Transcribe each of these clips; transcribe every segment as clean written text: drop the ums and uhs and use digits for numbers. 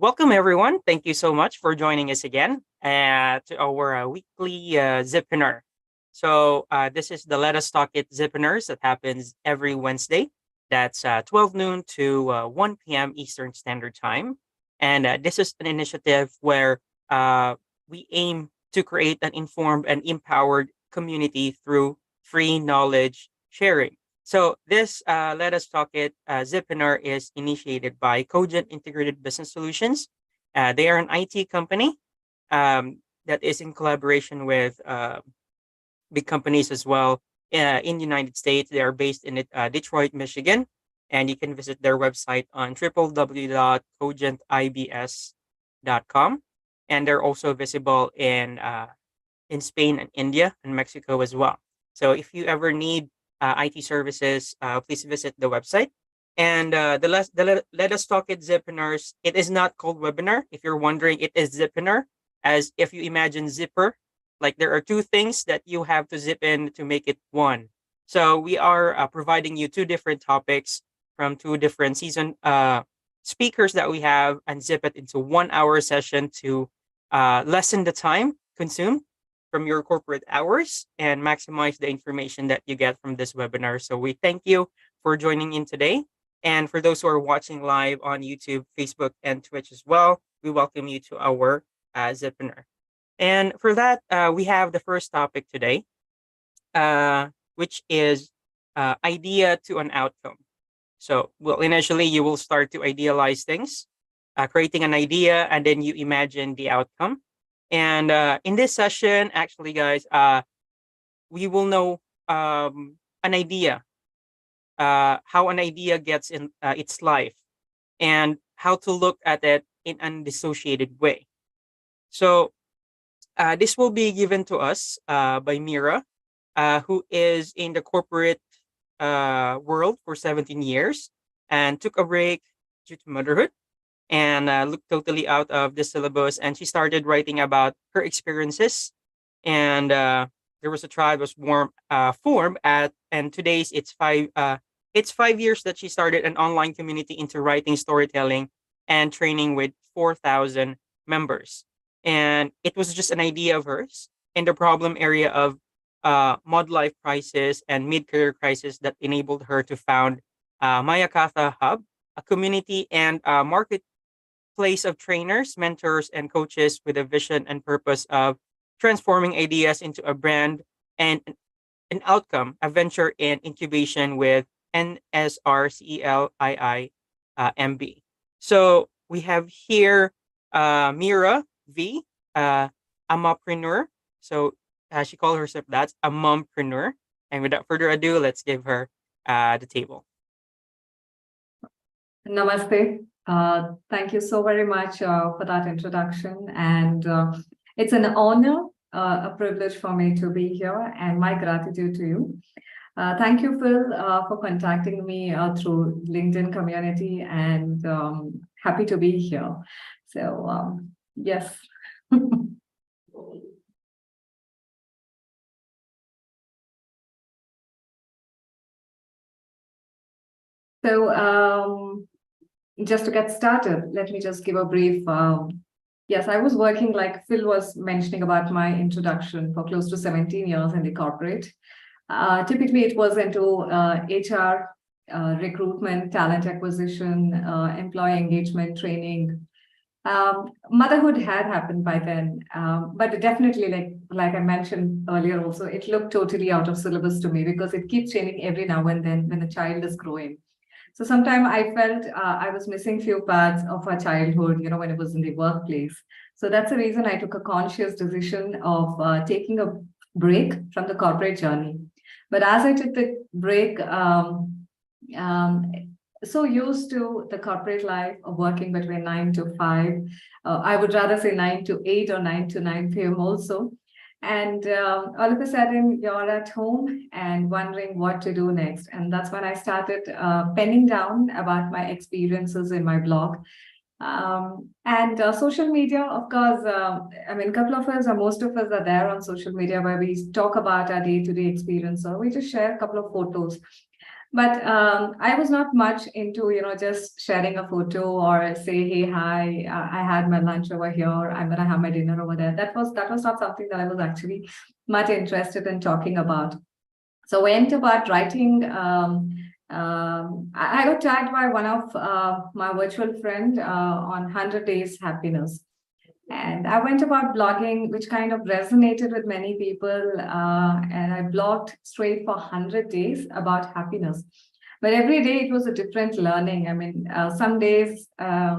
Welcome, everyone. Thank you so much for joining us again to our weekly Zipinar. This is the Let Us Talk It Zipinars that happens every Wednesday. That's 12 noon to 1 p.m. Eastern Standard Time. And this is an initiative where we aim to create an informed and empowered community through free knowledge sharing. So this Let Us Talk It Zipinar is initiated by Cogent Integrated Business Solutions. They are an IT company that is in collaboration with big companies as well in the United States. They are based in Detroit, Michigan, and you can visit their website on www.cogentibs.com. And they're also visible in Spain and India and Mexico as well. So if you ever need IT services, please visit the website. And Let Us Talk It Zipinars, it is not called webinar. If you're wondering, it is Zipinar, as if you imagine zipper, like there are two things that you have to zip in to make it one. So we are providing you two different topics from two different season speakers that we have and zip it into 1 hour session to lessen the time consumed from your corporate hours and maximize the information that you get from this webinar. So we thank you for joining in today. And for those who are watching live on YouTube, Facebook, and Twitch as well, we welcome you to our Zipinar. And for that, we have the first topic today, which is idea to an outcome. So, well, initially you will start to idealize things, creating an idea, and then you imagine the outcome. And in this session, actually, guys, we will know an idea, how an idea gets in its life, and how to look at it in an dissociated way. So this will be given to us by Mira, who is in the corporate world for 17 years and took a break due to motherhood and looked totally out of the syllabus. And she started writing about her experiences. And there was a tribe was formed at, and today's it's 5 years that she started an online community into writing, storytelling, and training with 4,000 members. And it was just an idea of hers in the problem area of midlife crisis and mid-career crisis that enabled her to found Mayakatha Hub, a community and marketplace of trainers, mentors, and coaches with a vision and purpose of transforming ideas into a brand and an outcome, a venture in incubation with NSRCELIIMB. So we have here Mira V, a mompreneur. So she called herself that's a mompreneur. And without further ado, let's give her the table. Namaste. Thank you so very much for that introduction. And it's an honor, a privilege for me to be here, and my gratitude to you. Thank you, Phil, for contacting me through LinkedIn community, and happy to be here. So, yes. So, just to get started, let me just give a brief. Yes, I was working, like Phil was mentioning about my introduction, for close to 17 years in the corporate. Typically, it was into HR, recruitment, talent acquisition, employee engagement, training. Motherhood had happened by then, but definitely, like I mentioned earlier also, it looked totally out of syllabus to me because it keeps changing every now and then when the child is growing. So sometimes I felt I was missing few parts of our childhood, when it was in the workplace. So that's the reason I took a conscious decision of taking a break from the corporate journey. But as I took the break, so used to the corporate life of working between 9 to 5. I would rather say 9 to 8 or 9 to 9 p.m. also. And all of a sudden, you're at home and wondering what to do next. And that's when I started penning down about my experiences in my blog. And social media, of course, I mean, a couple of us or most of us are there on social media where we talk about our day-to-day experience. So we just share a couple of photos. But I was not much into, just sharing a photo or say, hey, hi, I had my lunch over here. I'm gonna have my dinner over there. That was not something that I was actually much interested in talking about. So went about writing. I got tagged by one of my virtual friend on 100 Days Happiness. And I went about blogging, which kind of resonated with many people. And I blogged straight for 100 days about happiness. But every day it was a different learning. I mean, some days, I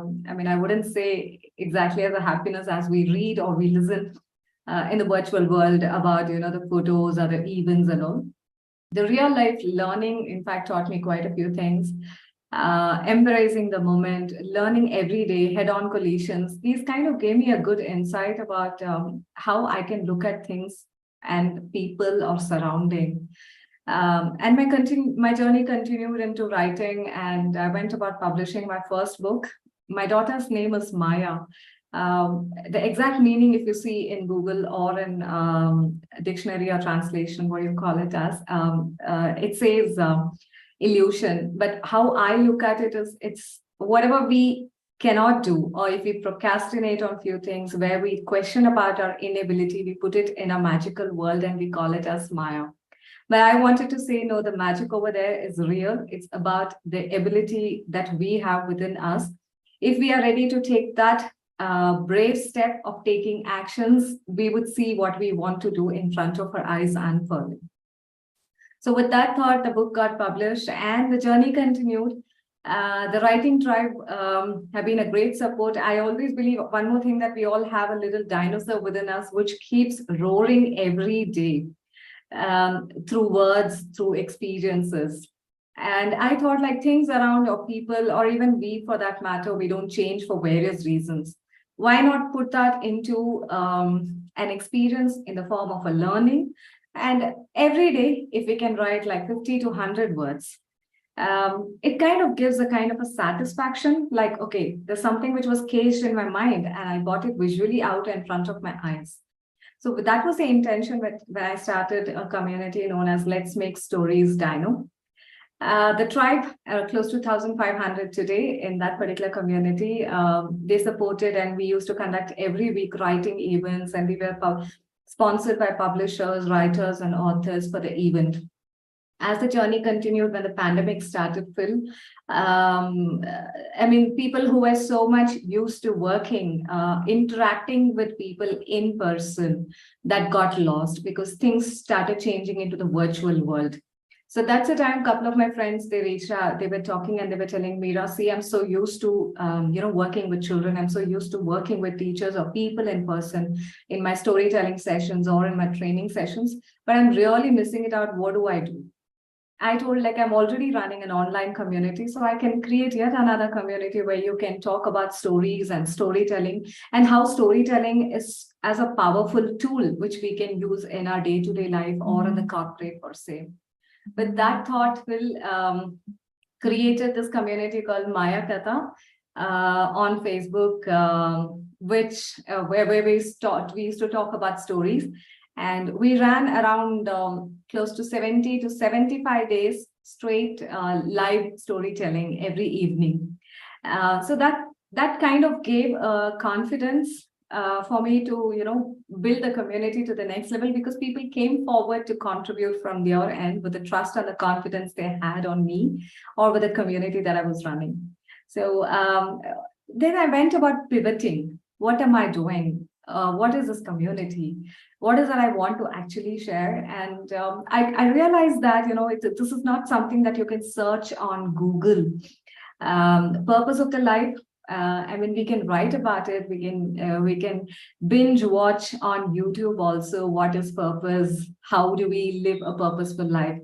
wouldn't say exactly as a happiness as we read or we listen in the virtual world about, the photos or the events and all. The real life learning, in fact, taught me quite a few things. Embracing the moment, learning every day, head-on collisions. These kind of gave me a good insight about how I can look at things and people or surrounding. And my journey continued into writing, and I went about publishing my first book. My daughter's name is Maya. The exact meaning, if you see in Google or in dictionary or translation, what you call it as, it says illusion. But how I look at it is, it's whatever we cannot do, or if we procrastinate on few things, where we question about our inability, we put it in a magical world and we call it as Maya. But I wanted to say, no, the magic over there is real. It's about the ability that we have within us. If we are ready to take that brave step of taking actions, we would see what we want to do in front of our eyes unfurling. So with that thought, the book got published and the journey continued. The writing tribe have been a great support. I always believe one more thing, that we all have a little dinosaur within us, which keeps roaring every day through words, through experiences. And I thought, like, things around, or people, or even we for that matter, we don't change for various reasons. Why not put that into an experience in the form of a learning? And every day, if we can write like 50 to 100 words, it kind of gives a kind of a satisfaction, like, okay, there's something which was caged in my mind and I got it visually out in front of my eyes. So that was the intention when I started a community known as Let's Make Stories Dino. The tribe, close to 1,500 today in that particular community, they supported, and we used to conduct every week writing events, and we were sponsored by publishers, writers, and authors for the event. As the journey continued, when the pandemic started, Phil, people who were so much used to working, interacting with people in person, that got lost because things started changing into the virtual world. So that's the time a couple of my friends, they reached out, they were talking and they were telling me, Rasi, I'm so used to, working with children. I'm so used to working with teachers or people in person in my storytelling sessions or in my training sessions, but I'm really missing it out. What do I do? I told, like, I'm already running an online community, so I can create yet another community where you can talk about stories and storytelling, and how storytelling is as a powerful tool which we can use in our day-to-day life or in the corporate per se. With that thought, Phil created this community called Maya Katha on Facebook, where we used to talk about stories. And we ran around close to 70 to 75 days straight live storytelling every evening. So that kind of gave confidence for me to, build the community to the next level, because people came forward to contribute from their end with the trust and the confidence they had on me or with the community that I was running. So then I went about pivoting. What am I doing? What is this community? What is that I want to actually share? And I realized that, this is not something that you can search on Google. The purpose of the life, we can write about it. We can binge watch on YouTube also. What is purpose? How do we live a purposeful life?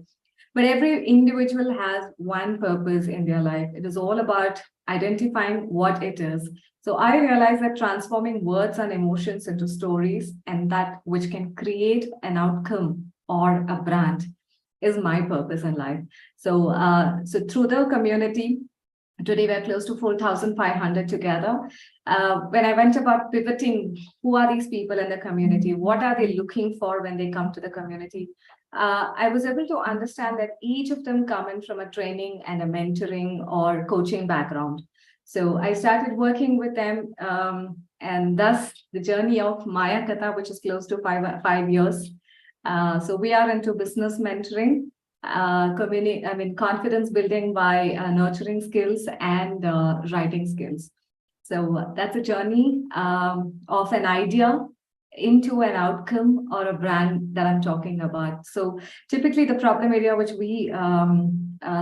But every individual has one purpose in their life. It is all about identifying what it is. So I realized that transforming words and emotions into stories, and that which can create an outcome or a brand, is my purpose in life. So, so through the community, today we're close to 4,500 together. When I went about pivoting, who are these people in the community? What are they looking for when they come to the community? I was able to understand that each of them come in from a training and a mentoring or coaching background. So I started working with them, and thus the journey of Maya Katha, which is close to 5 years. So we are into business mentoring, confidence building by nurturing skills and writing skills. So that's a journey of an idea into an outcome or a brand that I'm talking about. So typically the problem area which we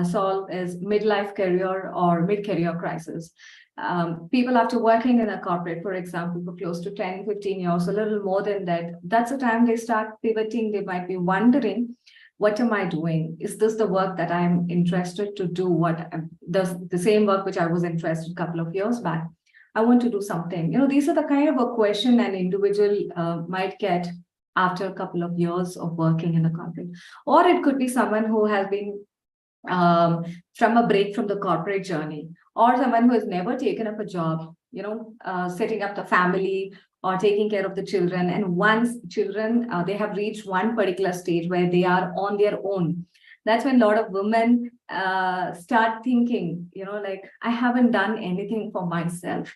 solve is midlife career or mid-career crisis. People after working in a corporate, for example, for close to 10, 15 years, a little more than that, that's the time they start pivoting. They might be wondering, what am I doing? Is this the work that I'm interested to do? What the same work which I was interested a couple of years back? I want to do something. These are the kind of a question an individual might get after a couple of years of working in a corporate. Or it could be someone who has been from a break from the corporate journey, or someone who has never taken up a job, setting up the family or taking care of the children. And once children, they have reached one particular stage where they are on their own. That's when a lot of women start thinking, like, I haven't done anything for myself.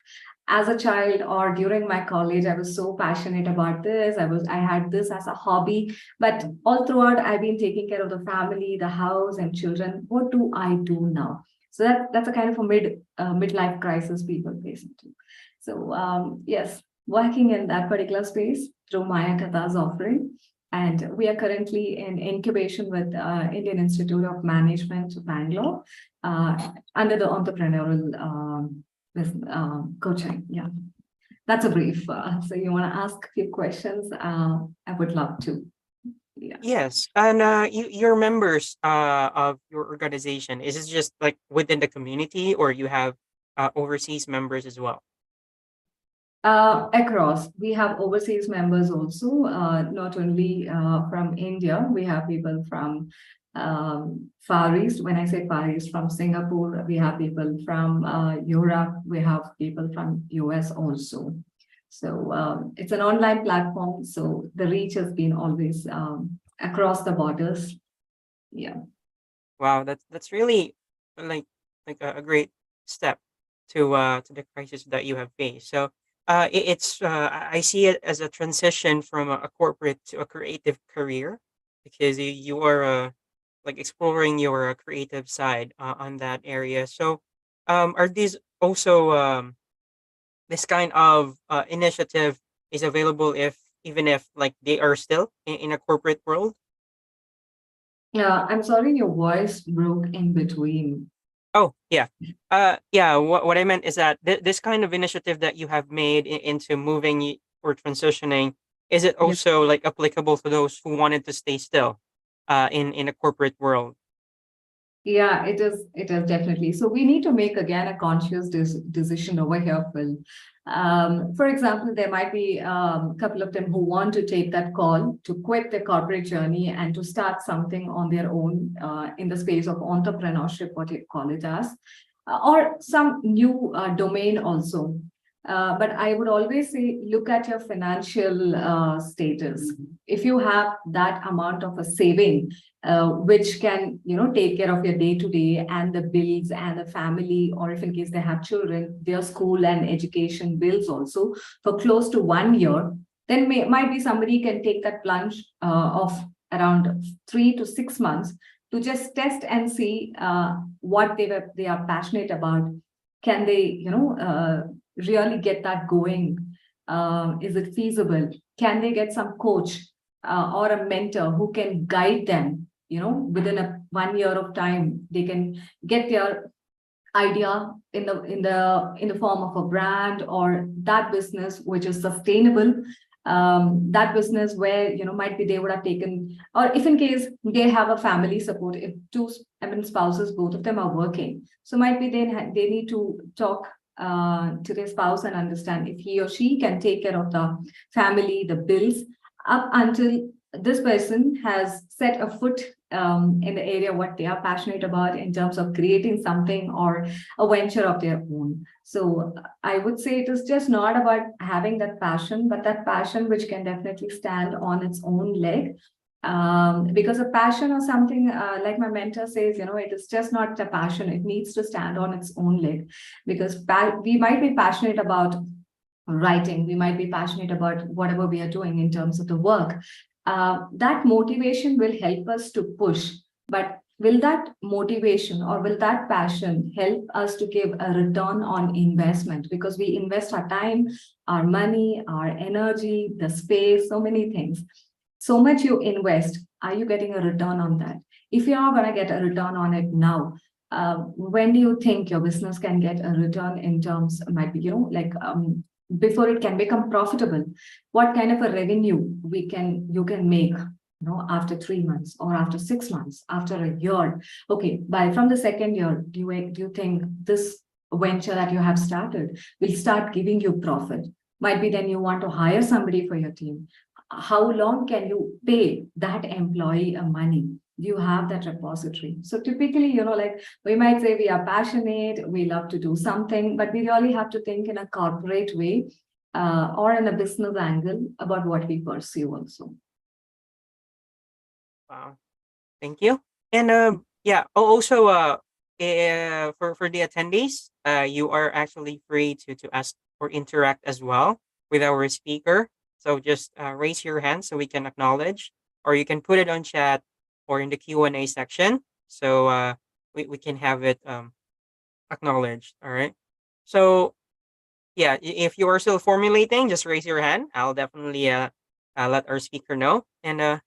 As a child or during my college, I was so passionate about this. I had this as a hobby, but all throughout, I've been taking care of the family, the house, and children. What do I do now? So that's a kind of a midlife crisis people face into. So yes, working in that particular space through Maya Katha's offering. And we are currently in incubation with Indian Institute of Management, Bangalore, under the entrepreneurial coaching. Yeah, that's a brief. So you want to ask a few questions? I would love to. Yeah. Yes, and your members of your organization, is it just like within the community, or you have overseas members as well? Across, we have overseas members also, not only from India. We have people from Far East. When I say Far East, from Singapore. We have people from Europe. We have people from US also. So it's an online platform. So the reach has been always across the borders. Yeah. Wow, that's really like a great step to the crisis that you have faced. So it's I see it as a transition from a corporate to a creative career, because you are like exploring your creative side on that area. So are these also this kind of initiative is available if even if like they are still in a corporate world? Yeah, I'm sorry, your voice broke in between. Oh, yeah. Yeah, what I meant is that this kind of initiative that you have made into moving or transitioning, is it Yeah. also like applicable to those who wanted to stay still in a corporate world? Yeah, it is. It is definitely. So we need to make again a conscious decision over here, Phil. For example, there might be a couple of them who want to take that call to quit their corporate journey and to start something on their own in the space of entrepreneurship, what you call it as, or some new domain also. But I would always say, look at your financial status. If you have that amount of a saving, which can take care of your day to day and the bills and the family, or if in case they have children, their school and education bills also for close to 1 year, then might be somebody can take that plunge of around 3 to 6 months to just test and see what they are passionate about. Can they really get that going? Is it feasible? Can they get some coach or a mentor who can guide them? Within a 1 year of time, they can get their idea in the form of a brand or that business which is sustainable. That business where might be they would have taken, or if in case they have a family support, if two spouses, both of them are working, so might be they need to talk to their spouse and understand if he or she can take care of the family, the bills, up until this person has set a foot in the area what they are passionate about in terms of creating something or a venture of their own. So I would say it is just not about having that passion, but that passion which can definitely stand on its own leg Because a passion or something, like my mentor says, it is just not a passion. It needs to stand on its own leg, because we might be passionate about writing, we might be passionate about whatever we are doing in terms of the work. That motivation will help us to push, but will that motivation or will that passion help us to give a return on investment? Because we invest our time, our money, our energy, the space, so many things. So much you invest, are you getting a return on that? If you are going to get a return on it now, when do you think your business can get a return in terms, might be, before it can become profitable? What kind of a revenue you can make, after 3 months or after 6 months, after a year? Okay, from the second year, do you think this venture that you have started will start giving you profit? Might be then you want to hire somebody for your team. How long can you pay that employee money? Do you have that repository? So typically, we might say we are passionate, we love to do something, but we really have to think in a corporate way, or in a business angle about what we pursue also. Wow. Thank you. And yeah, also for the attendees, you are actually free to ask or interact as well with our speaker. So just raise your hand so we can acknowledge, or you can put it on chat or in the Q&A section, so we can have it acknowledged. All right. So yeah, if you are still formulating, just raise your hand. I'll definitely let our speaker know. And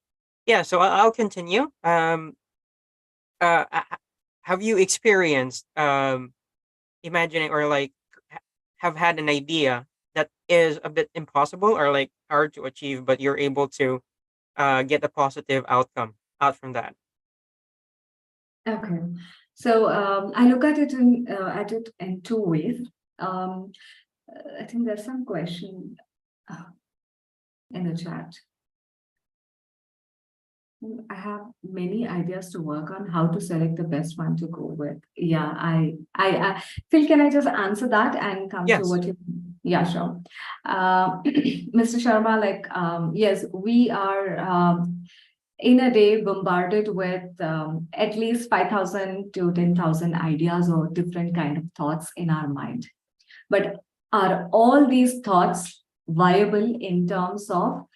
yeah, so I'll continue. Have you experienced imagining or have had an idea that is a bit impossible or hard to achieve, but you're able to get a positive outcome out from that? Okay, so I look at it in two ways. I think there's some question in the chat. I have many ideas to work on how to select the best one to go with. Yeah, I Phil, can I just answer that and come to what you? Yeah, sure. Mr. Sharma, yes, we are in a day bombarded with at least 5,000 to 10,000 ideas or different kind of thoughts in our mind. But are all these thoughts viable in terms of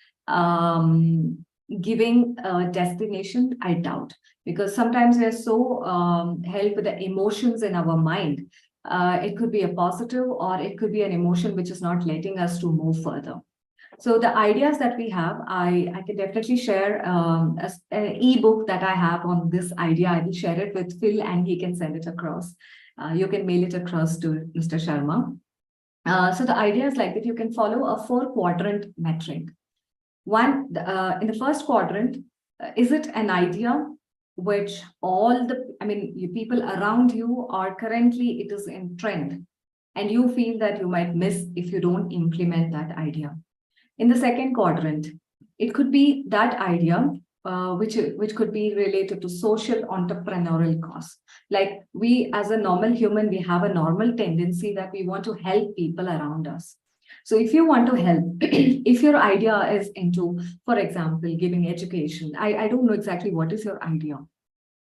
giving a destination? I doubt, because sometimes we are so held with the emotions in our mind. It could be a positive or it could be an emotion which is not letting us to move further. So the ideas that we have, I can definitely share an ebook that I have on this idea. I will share it with Phil and he can send it across. You can mail it across to Mr. Sharma. So the idea is like that you can follow a 4-quadrant metric. One, in the first quadrant, is it an idea which you people around you are currently, it is in trend, and you feel that you might miss if you don't implement that idea? In the second quadrant, it could be that idea which could be related to social entrepreneurial cause. Like we as a normal human, we have a normal tendency that we want to help people around us. So if you want to help, if your idea is into, for example, giving education, I don't know exactly what is your idea.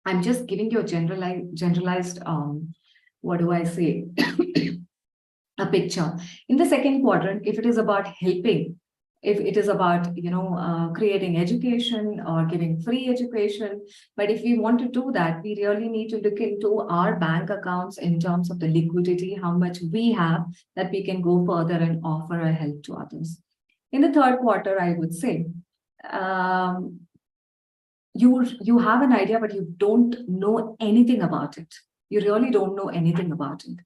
I'm just giving you a generalized, what do I say, a picture. In the second quadrant, if it is about helping, if it is about, creating education or giving free education, but if we want to do that, we really need to look into our bank accounts in terms of the liquidity, how much we have that we can go further and offer a help to others. In the third quarter, I would say, you have an idea, but you don't know anything about it. You really don't know anything about it.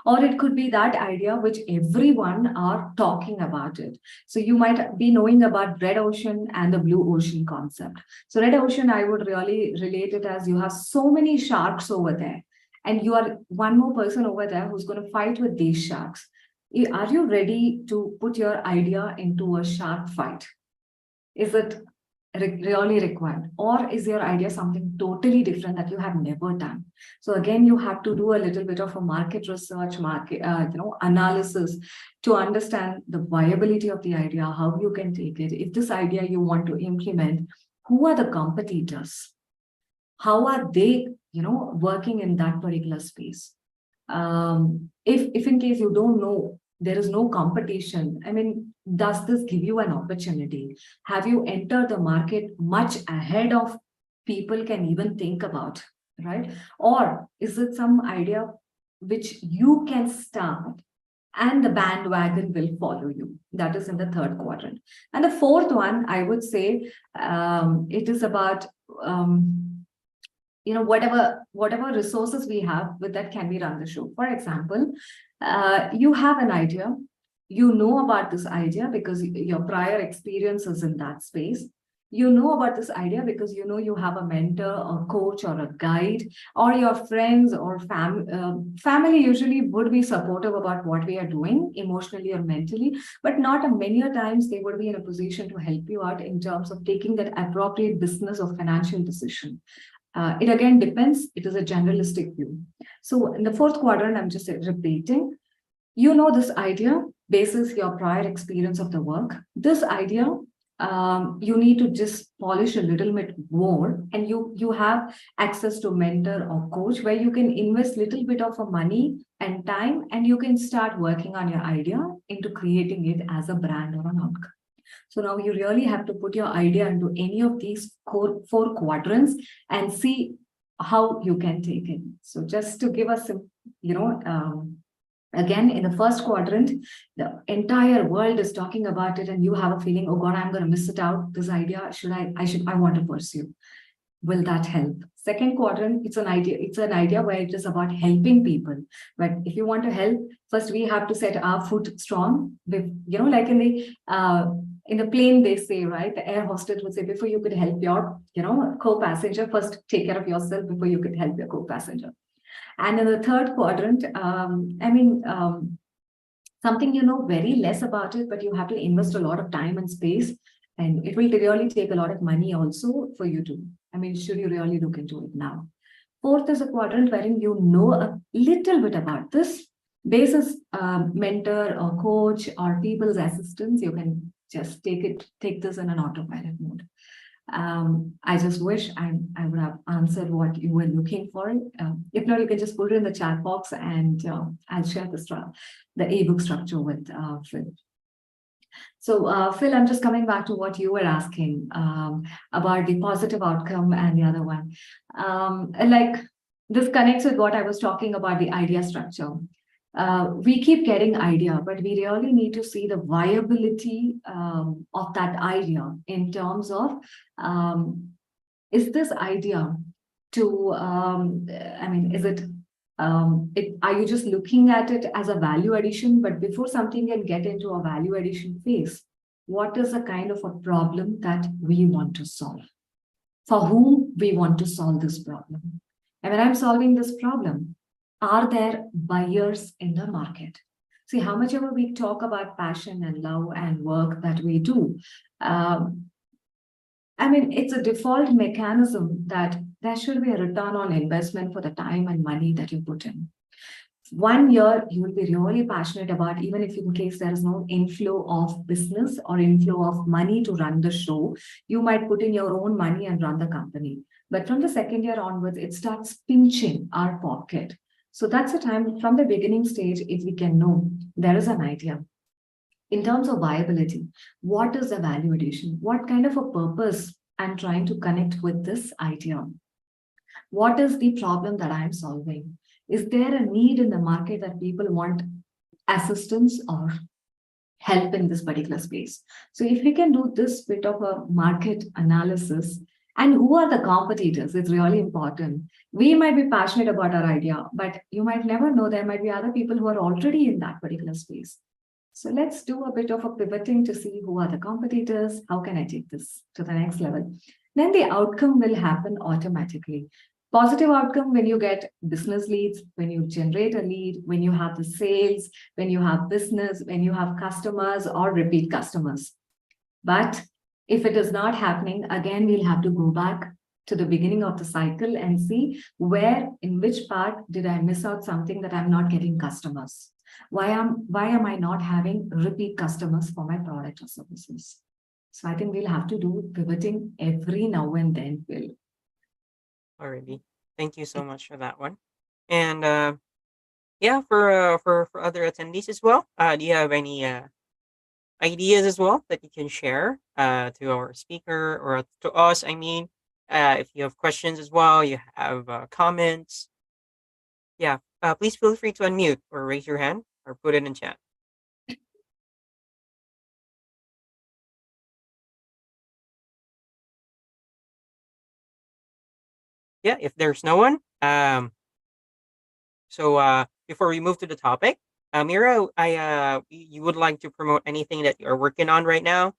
Or it could be that idea which everyone are talking about it. So you might be knowing about red ocean and the blue ocean concept. So red ocean, I would really relate it as you have so many sharks over there, and you are one more person over there who's going to fight with these sharks. Are you ready to put your idea into a shark fight? Is it really required, or is your idea something totally different that you have never done? So again, you have to do a little bit of a market research, analysis to understand the viability of the idea, how you can take it. If this idea you want to implement, who are the competitors? How are they, working in that particular space? If in case you don't know, there is no competition, I mean, does this give you an opportunity? Have you entered the market much ahead of people can even think about, right? Or is it some idea which you can start and the bandwagon will follow you? That is in the third quadrant. And the fourth one, I would say, it is about whatever resources we have, with that can we run the show. For example, you have an idea, you know about this idea because your prior experiences in that space. You know about this idea because you have a mentor or coach or a guide, or your friends or family usually would be supportive about what we are doing emotionally or mentally, but not many a times they would be in a position to help you out in terms of taking that appropriate business or financial decision. It again depends. It is a generalistic view. So in the fourth quadrant, I'm just repeating, this idea basis your prior experience of the work. This idea, you need to just polish a little bit more, and you have access to mentor or coach where you can invest little bit of money and time, and you can start working on your idea into creating it as a brand or an outcome. So now you really have to put your idea into any of these core four quadrants and see how you can take it. So just to give us some, again, in the first quadrant, the entire world is talking about it and you have a feeling, oh God, I'm going to miss it out. This idea, I want to pursue. Will that help? Second quadrant, it's an idea where it is about helping people. But if you want to help, first we have to set our foot strong. Like in the plane, they say, right? The air hostess would say, before you could help your, co-passenger, first take care of yourself before you could help your co-passenger. And in the third quadrant, something very less about it, but you have to invest a lot of time and space. And it will really take a lot of money also for you to, should you really look into it now? Fourth is a quadrant wherein you know a little bit about this. Basis mentor or coach or people's assistance, you can just take this in an autopilot mode. I just wish I would have answered what you were looking for. If not, you can just put it in the chat box and I'll share the ebook structure with Phil. So, Phil, I'm just coming back to what you were asking about the positive outcome and the other one. This connects with what I was talking about, the idea structure. We keep getting idea, but we really need to see the viability of that idea in terms of, is this idea is it, are you just looking at it as a value addition? But before something can get into a value addition phase, what is the kind of a problem that we want to solve? For whom we want to solve this problem? And when I'm solving this problem, are there buyers in the market? See, how much ever we talk about passion and love and work that we do, it's a default mechanism that there should be a return on investment for the time and money that you put in. 1 year, you will be really passionate about, even if in case there is no inflow of business or inflow of money to run the show, you might put in your own money and run the company. But from the second year onwards, it starts pinching our pocket. So that's the time from the beginning stage, if we can know there is an idea. In terms of viability, what is the value addition? What kind of a purpose I'm trying to connect with this idea? What is the problem that I'm solving? Is there a need in the market that people want assistance or help in this particular space? So if we can do this bit of a market analysis, and who are the competitors, it's really important. We might be passionate about our idea, but you might never know there might be other people who are already in that particular space. So let's do a bit of a pivoting to see who are the competitors, how can I take this to the next level? Then the outcome will happen automatically. Positive outcome when you get business leads, when you generate a lead, when you have the sales, when you have business, when you have customers or repeat customers. But if it is not happening, again, we'll have to go back to the beginning of the cycle and see where, in which part did I miss out something that I'm not getting customers? Why am I not having repeat customers for my product or services? So I think we'll have to do pivoting every now and then, Will. Already. Thank you so much for that one. And yeah, for other attendees as well, do you have any ideas as well that you can share to our speaker or to us? I mean, if you have questions as well, you have comments, yeah, please feel free to unmute or raise your hand or put it in chat. Yeah, if there's no one, so before we move to the topic, Mira, you would like to promote anything that you're working on right now?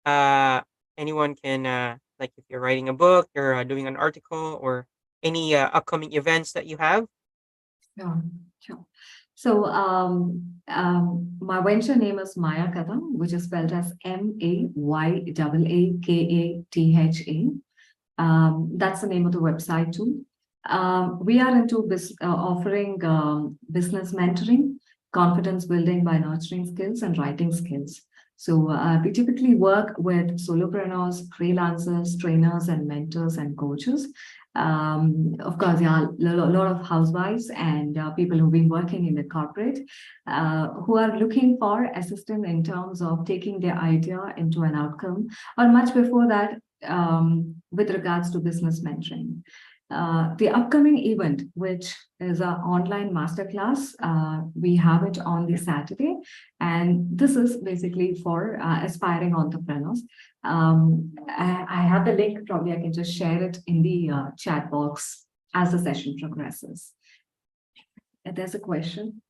Uh, anyone can like if you're writing a book, you're doing an article, or any upcoming events that you have. Sure, sure. So my venture name is Maya Kadam, which is spelled as MAYAAKATHA. That's the name of the website too. We are into offering business mentoring, confidence building by nurturing skills and writing skills. So we typically work with solopreneurs, freelancers, trainers, and mentors and coaches. Of course, yeah, a lot of housewives and people who've been working in the corporate who are looking for assistance in terms of taking their idea into an outcome, or much before that, with regards to business mentoring. The upcoming event, which is an online masterclass, we have it on the Saturday, and this is basically for aspiring entrepreneurs. I have the link, probably I can just share it in the chat box as the session progresses. There's a question.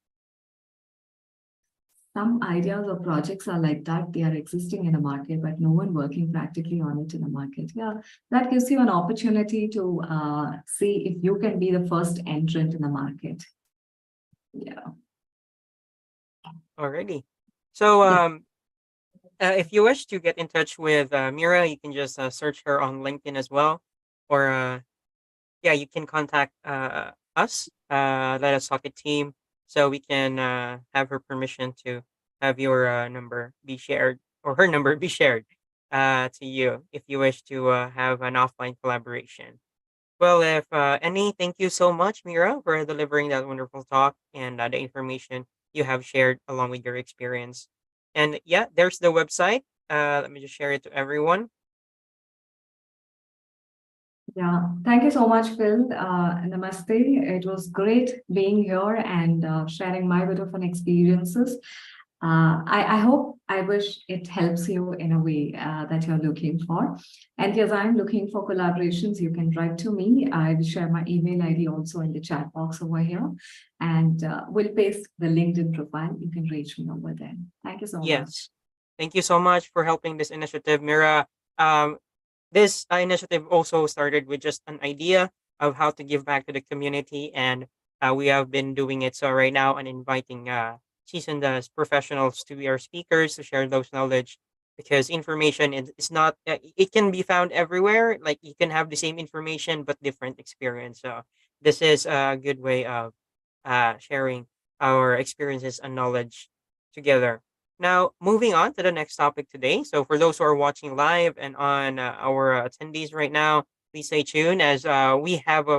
Some ideas or projects are like that, they are existing in the market, but no one working practically on it in the market. Yeah, that gives you an opportunity to see if you can be the first entrant in the market. Yeah. Already. So Yeah. if you wish to get in touch with Mira, you can just search her on LinkedIn as well, or yeah, you can contact us, Let Us Talk It team, so we can have her permission to have your number be shared or her number be shared to you if you wish to have an offline collaboration. Well, if any, thank you so much, Mira, for delivering that wonderful talk and the information you have shared along with your experience. And yeah, there's the website. Let me just share it to everyone. Yeah, thank you so much, Phil. Namaste. It was great being here and sharing my bit of an experiences. I hope, I wish it helps you in a way that you're looking for. And yes, I'm looking for collaborations. You can write to me. I will share my email ID also in the chat box over here. And we'll paste the LinkedIn profile. You can reach me over there. Thank you so much. Yes. Thank you so much for helping this initiative, Mira. This initiative also started with just an idea of how to give back to the community, and we have been doing it. So right now, and inviting seasoned professionals to be our speakers to share those knowledge, because information is not it can be found everywhere. Like you can have the same information but different experience. So this is a good way of sharing our experiences and knowledge together. Now, moving on to the next topic today. So, for those who are watching live and on our attendees right now, please stay tuned as we have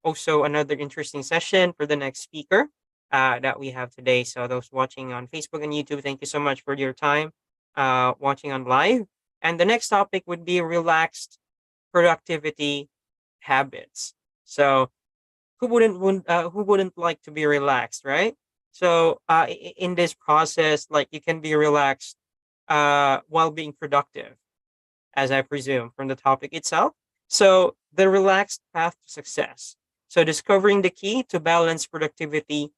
also another interesting session for the next speaker that we have today. So, those watching on Facebook and YouTube, thank you so much for your time watching on live. And the next topic would be relaxed productivity habits. So, who wouldn't like to be relaxed, right? So in this process, like you can be relaxed while being productive, as I presume from the topic itself. So the relaxed path to success. So discovering the key to balance productivity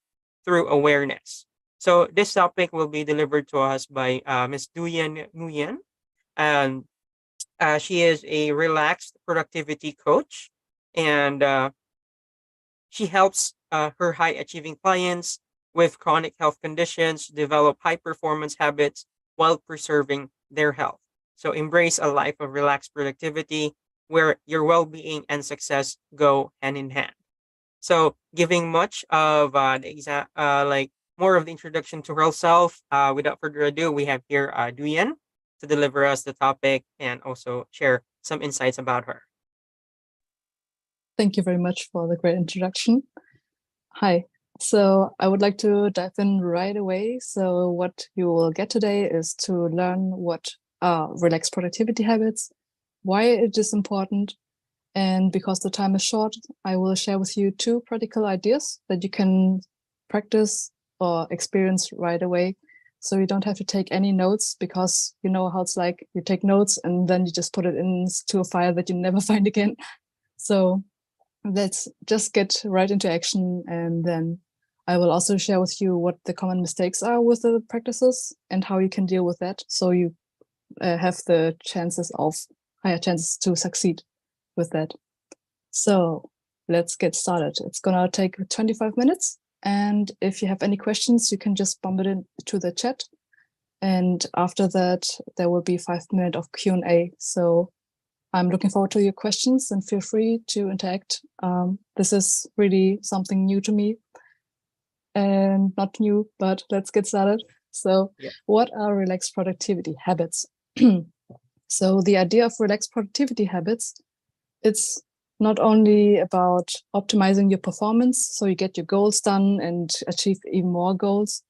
through awareness. So this topic will be delivered to us by Ms. Duyan Nguyen, and she is a relaxed productivity coach, and she helps her high achieving clients with chronic health conditions develop high performance habits while preserving their health. So embrace a life of relaxed productivity where your well being and success go hand in hand. So giving much of like more of the introduction to herself. Without further ado, we have here Duyen. to deliver us the topic and also share some insights about her. Thank you very much for the great introduction. Hi. So I would like to dive in right away. So what you will get today is to learn what are relaxed productivity habits, why it is important, and because the time is short, I will share with you 2 practical ideas that you can practice or experience right away. So you don't have to take any notes, because you know how it's like, you take notes and then you just put it into a file that you never find again. So let's just get right into action, and then I will also share with you what the common mistakes are with the practices and how you can deal with that, so you have the higher chances to succeed with that. So let's get started. It's gonna take 25 minutes, and if you have any questions, you can just bomb it into the chat, and after that there will be 5 minutes of Q&A. So I'm looking forward to your questions, and feel free to interact. This is really something new to me, and not new, but let's get started. So what are relaxed productivity habits? So the idea of relaxed productivity habits, it's not only about optimizing your performance, so you get your goals done and achieve even more goals.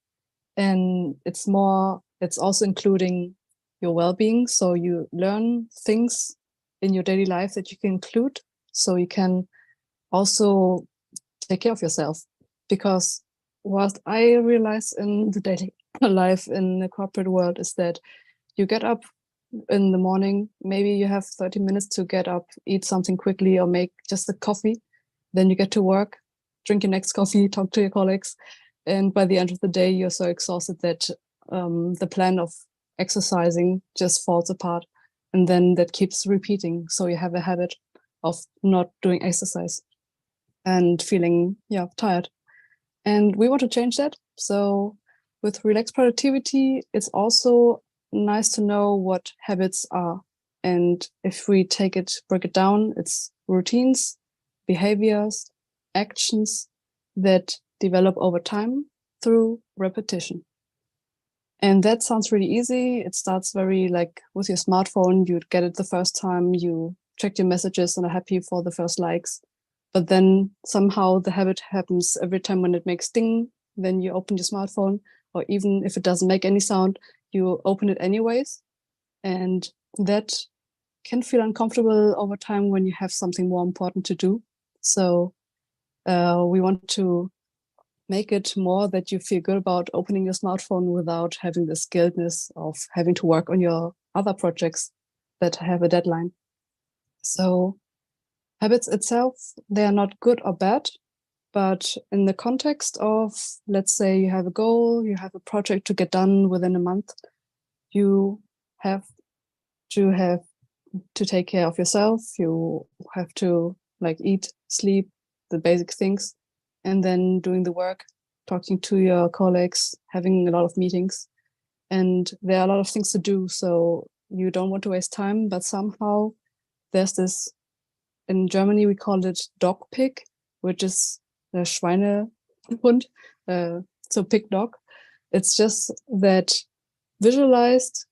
And it's also including your well-being. So you learn things in your daily life that you can include, so you can also take care of yourself. Because what I realize in the daily life in the corporate world is that you get up in the morning, maybe you have 30 minutes to get up, eat something quickly, or make just a coffee. Then you get to work, drink your next coffee, talk to your colleagues. And by the end of the day, you're so exhausted that the plan of exercising just falls apart. And then that keeps repeating. So you have a habit of not doing exercise and feeling tired. And we want to change that. So with relaxed productivity, it's also nice to know what habits are. And if we break it down, it's routines, behaviors, actions that develop over time through repetition. And that sounds really easy. It starts very like with your smartphone. You get it the first time, you check your messages and are happy for the first likes. But then somehow the habit happens every time when it makes ding, then you open your smartphone, or even if it doesn't make any sound, you open it anyways. And that can feel uncomfortable over time when you have something more important to do. So we want to make it more that you feel good about opening your smartphone without having this guiltness of having to work on your other projects that have a deadline. So habits itself, they are not good or bad, but in the context of, let's say you have a goal, you have a project to get done within a month, you have to take care of yourself. You have to eat, sleep, the basic things, and then doing the work, talking to your colleagues, having a lot of meetings. And there are a lot of things to do, so you don't want to waste time, but somehow there's this, in Germany we call it dog pig, which is the Schweinehund, so pig dog. It's just that visualized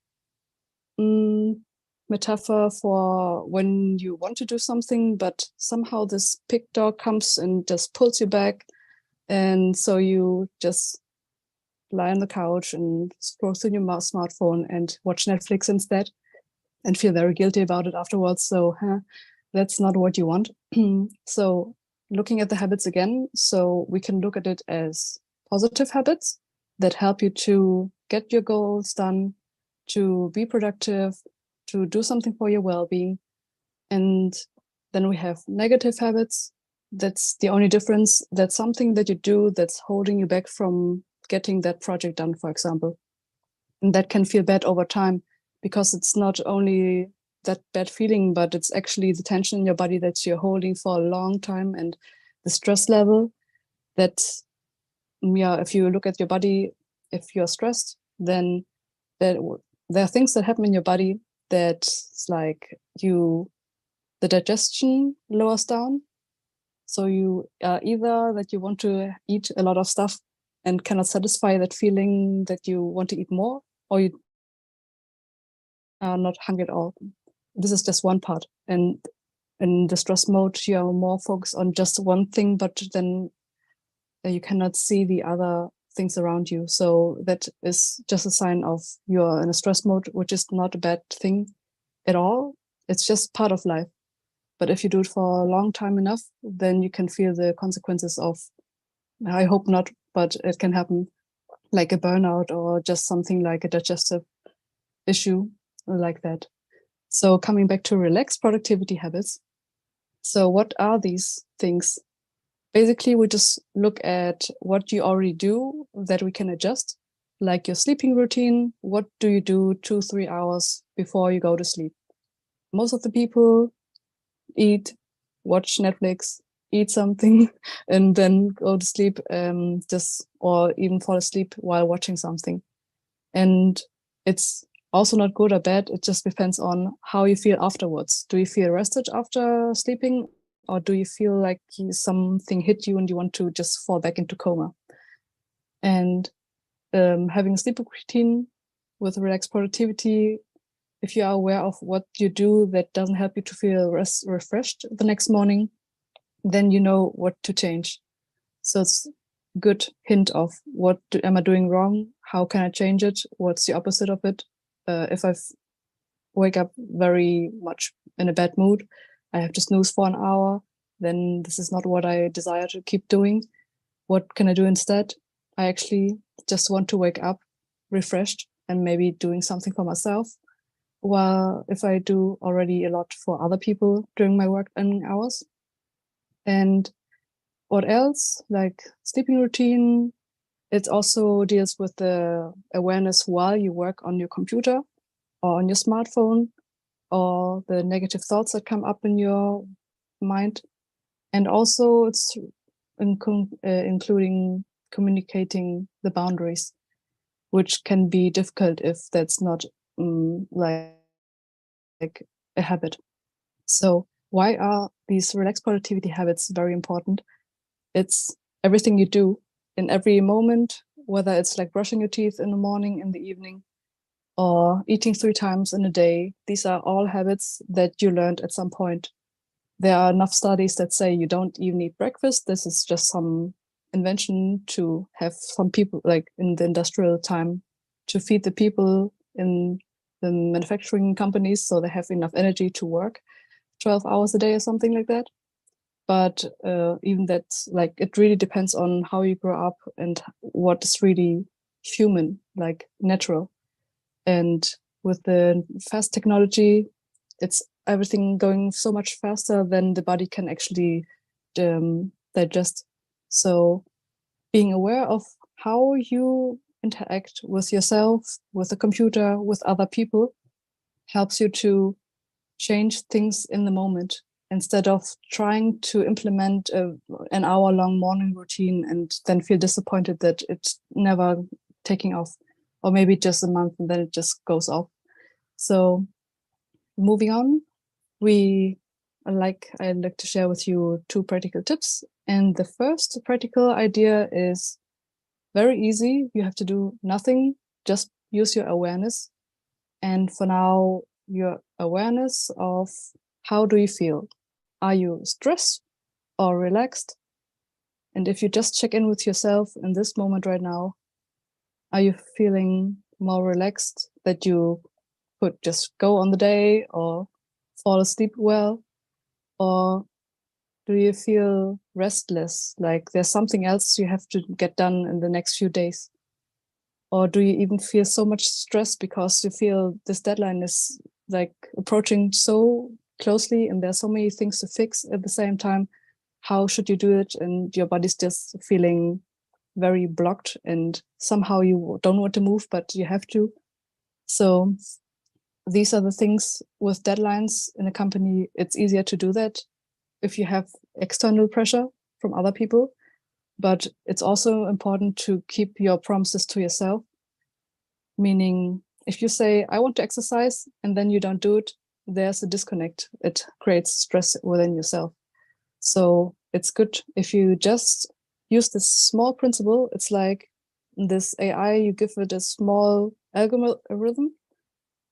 metaphor for when you want to do something, but somehow this pig dog comes and just pulls you back. And so you just lie on the couch and scroll through your smartphone and watch Netflix instead and feel very guilty about it afterwards. So that's not what you want. So looking at the habits again, so we can look at it as positive habits that help you to get your goals done, to be productive, to do something for your well-being. And then we have negative habits. That's the only difference. That's something that you do that's holding you back from getting that project done, for example. And that can feel bad over time, because it's not only that bad feeling, but it's actually the tension in your body that you're holding for a long time, and the stress level that, if you look at your body, if you're stressed, then there are things that happen in your body that's like the digestion lowers down. So you either that you want to eat a lot of stuff and cannot satisfy that feeling that you want to eat more, or you are not hungry at all. This is just one part. And in the stress mode, you are more focused on just one thing, but then you cannot see the other things around you. So that is just a sign of you're in a stress mode, which is not a bad thing at all. It's just part of life. But if you do it for a long time enough, then you can feel the consequences of, I hope not, but it can happen, like a burnout or just something like a digestive issue like that. So coming back to relaxed productivity habits. So what are these things? Basically, we just look at what you already do that we can adjust, like your sleeping routine. What do you do 2-3 hours before you go to sleep? Most of the people eat, watch Netflix, eat something, and then go to sleep, or even fall asleep while watching something. And it's also not good or bad. It just depends on how you feel afterwards. Do you feel rested after sleeping, or do you feel like something hit you and you want to just fall back into coma? And having a sleep routine with relaxed productivity, if you are aware of what you do that doesn't help you to feel refreshed the next morning, then you know what to change. So it's a good hint of am I doing wrong? How can I change it? What's the opposite of it? If I wake up very much in a bad mood, I have to snooze for an hour, then this is not what I desire to keep doing. What can I do instead? I actually just want to wake up refreshed and maybe doing something for myself. While if I do already a lot for other people during my work hours. And what else? Like sleeping routine, it also deals with the awareness while you work on your computer or on your smartphone, or the negative thoughts that come up in your mind. And also it's including communicating the boundaries, which can be difficult if that's not like a habit. So why are these relaxed productivity habits very important? It's everything you do in every moment, whether it's like brushing your teeth in the morning, in the evening, or eating 3 times in a day. These are all habits that you learned at some point. There are enough studies that say you don't even eat breakfast. This is just some invention to have some people, like in the industrial time, to feed the people in the manufacturing companies so they have enough energy to work 12 hours a day or something like that. But even that's like, it really depends on how you grow up and what is really human, like natural. And with the fast technology, it's everything going so much faster than the body can actually digest. So being aware of how you interact with yourself, with the computer, with other people, helps you to change things in the moment instead of trying to implement an hour-long morning routine and then feel disappointed that it's never taking off, or maybe just a month and then it just goes off. So moving on, I'd like to share with you 2 practical tips. And the first practical idea is very easy. You have to do nothing, just use your awareness. And for now, your awareness of how do you feel? Are you stressed or relaxed? And if you just check in with yourself in this moment right now, are you feeling more relaxed that you could just go on the day or fall asleep well? Or do you feel restless, like there's something else you have to get done in the next few days? Or do you even feel so much stress because you feel this deadline is like approaching so closely and there's so many things to fix at the same time? How should you do it? And your body's just feeling very blocked and somehow you don't want to move, but you have to. So these are the things with deadlines in a company. It's easier to do that if you have external pressure from other people, but it's also important to keep your promises to yourself. Meaning, if you say, I want to exercise, and then you don't do it, there's a disconnect. It creates stress within yourself. So it's good if you just use this small principle. It's like this AI, you give it a small algorithm,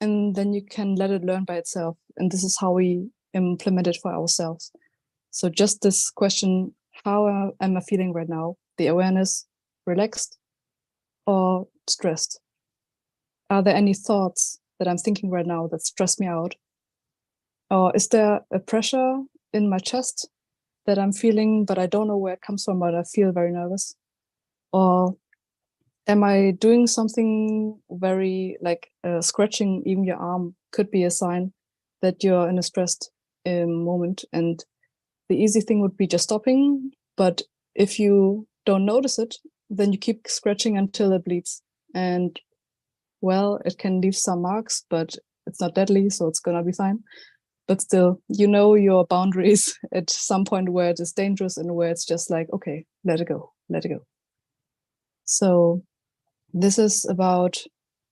and then you can let it learn by itself. And this is how we implement it for ourselves. So just this question, how am I feeling right now? The awareness, relaxed or stressed? Are there any thoughts that I'm thinking right now that stress me out? Or is there a pressure in my chest that I'm feeling, but I don't know where it comes from, but I feel very nervous? Or am I doing something very like scratching even your arm could be a sign that you're in a stressed moment? And the easy thing would be just stopping. But if you don't notice it, then you keep scratching until it bleeds. And well, it can leave some marks, but it's not deadly, so it's gonna be fine. But still, you know your boundaries at some point where it is dangerous and where it's just like, okay, let it go, let it go. So this is about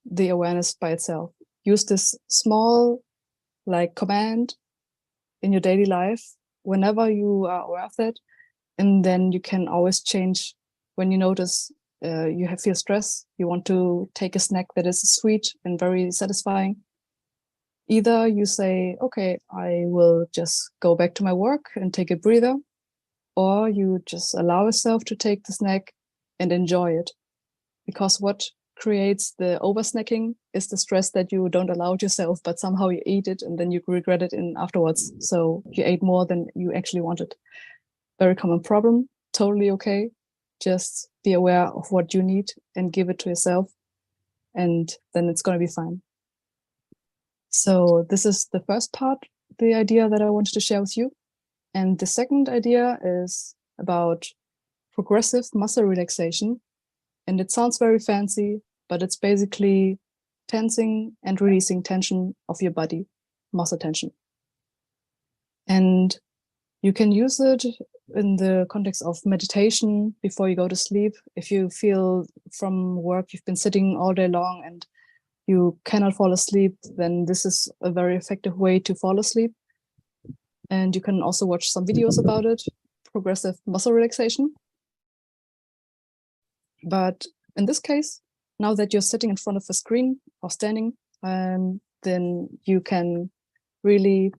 the awareness by itself. Use this small like command in your daily life whenever you are aware of that. And then you can always change when you notice you feel stress, you want to take a snack that is sweet and very satisfying. Either you say, okay, I will just go back to my work and take a breather, or you just allow yourself to take the snack and enjoy it. Because what creates the over snacking is the stress that you don't allow it yourself, but somehow you eat it and then you regret it afterwards. So you ate more than you actually wanted. Very common problem, totally okay. Just be aware of what you need and give it to yourself, and then it's going to be fine. So this is the first part, the idea that I wanted to share with you. And the second idea is about progressive muscle relaxation. And it sounds very fancy, but it's basically tensing and releasing tension of your body, muscle tension. And you can use it in the context of meditation before you go to sleep. If you feel from work, you've been sitting all day long and you cannot fall asleep, then this is a very effective way to fall asleep. And you can also watch some videos about it, progressive muscle relaxation. But in this case, now that you're sitting in front of a screen or standing, then you can really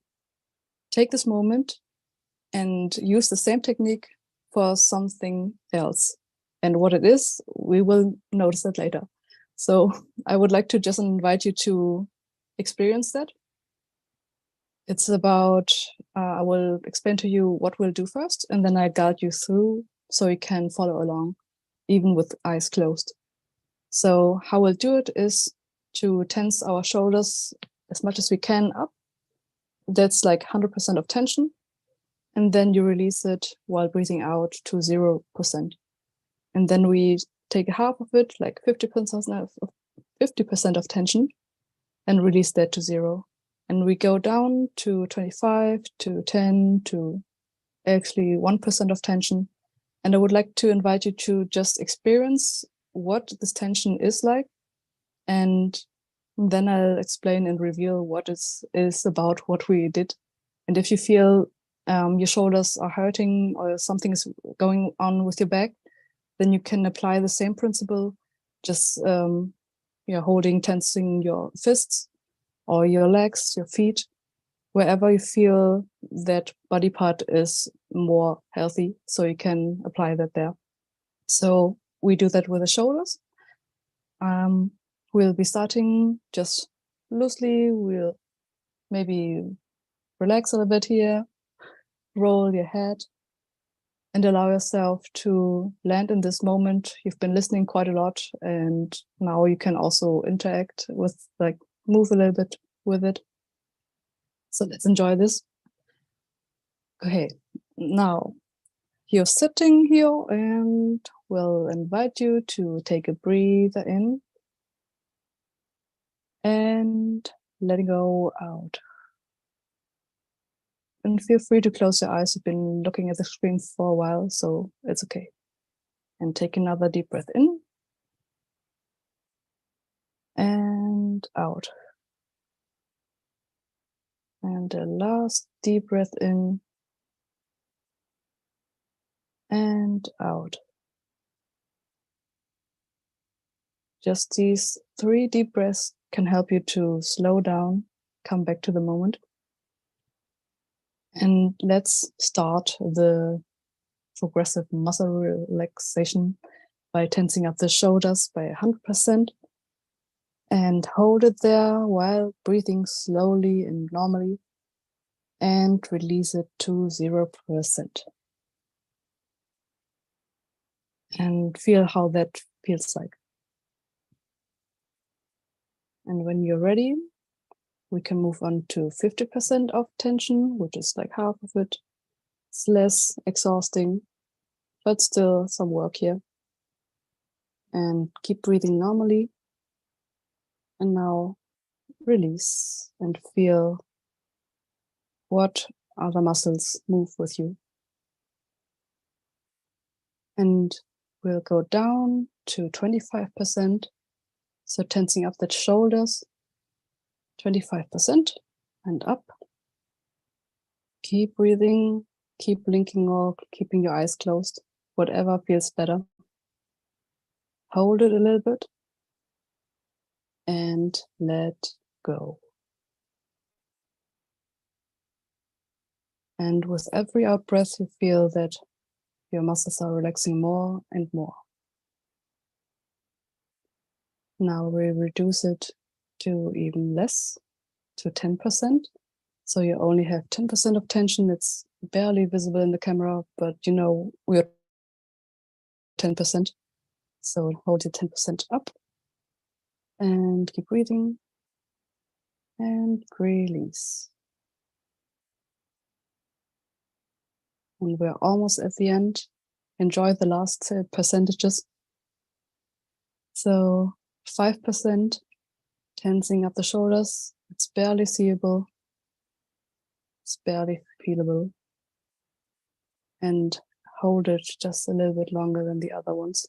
take this moment and use the same technique for something else. And what it is, we will notice that later. So I would like to just invite you to experience that. It's about, I will explain to you what we'll do first, and then I guide you through so you can follow along, even with eyes closed. So how we'll do it is to tense our shoulders as much as we can up. That's like 100% of tension. And then you release it while breathing out to 0%. And then we take half of it, like 50% of tension, and release that to 0. And we go down to 25, to 10, to actually 1% of tension. And I would like to invite you to just experience what this tension is like. And then I'll explain and reveal what is about what we did. And if you feel your shoulders are hurting or something is going on with your back, then you can apply the same principle, just holding, tensing your fists or your legs, your feet, wherever you feel that body part is more healthy, so you can apply that there. So we do that with the shoulders. We'll be starting just loosely. We'll maybe relax a little bit here, roll your head, and allow yourself to land in this moment. You've been listening quite a lot, and now you can also interact with, like, move a little bit with it. So let's enjoy this. Okay, now you're sitting here, and we'll invite you to take a breather in and letting go out. And feel free to close your eyes. You've been looking at the screen for a while, so it's okay. And take another deep breath in and out. And the last deep breath in and out. Just these 3 deep breaths can help you to slow down, come back to the moment. And let's start the progressive muscle relaxation by tensing up the shoulders by 100% and hold it there while breathing slowly and normally, and release it to 0%. And feel how that feels like. And when you're ready, we can move on to 50% of tension, which is like half of it. It's less exhausting, but still some work here. And keep breathing normally. And now release and feel what other muscles move with you. And we'll go down to 25%. So tensing up the shoulders, 25% and up. Keep breathing, keep blinking or keeping your eyes closed, whatever feels better. Hold it a little bit and let go. And with every out breath, you feel that your muscles are relaxing more and more. Now we reduce it to even less, to 10%. So you only have 10% of tension. It's barely visible in the camera, but you know we're 10%. So hold your 10% up and keep breathing and release. And we're almost at the end. Enjoy the last percentages. So 5%, tensing up the shoulders. It's barely seeable. It's barely feelable. And hold it just a little bit longer than the other ones.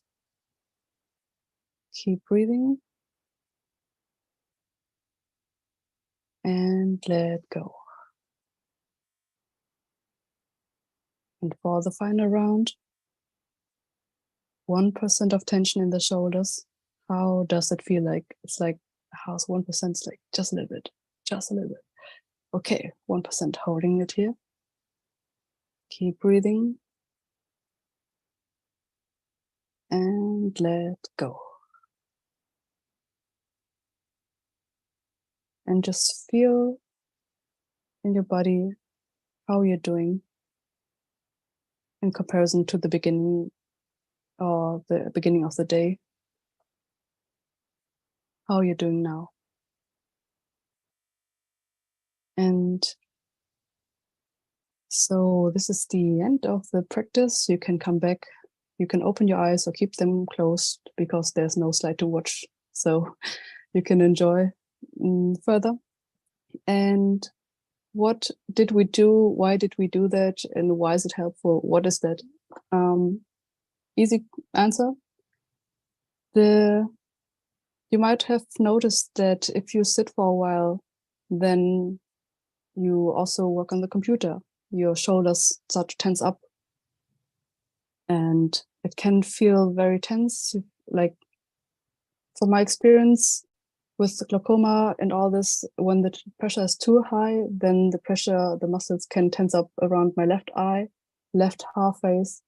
Keep breathing. And let go. And for the final round, 1% of tension in the shoulders. How does it feel like? It's like, how's 1%? It's like just a little bit, just a little bit. Okay, 1% holding it here. Keep breathing. And let go. And just feel in your body how you're doing in comparison to the beginning or the beginning of the day. How you're doing now. And so this is the end of the practice. You can come back. You can open your eyes or keep them closed because there's no slide to watch. So you can enjoy further. And what did we do? Why did we do that? And why is it helpful? What is that? Easy answer. You might have noticed that if you sit for a while, then you also work on the computer. Your shoulders start to tense up. And it can feel very tense. Like, from my experience with the glaucoma and all this, when the pressure is too high, then the muscles can tense up around my left eye, left half face,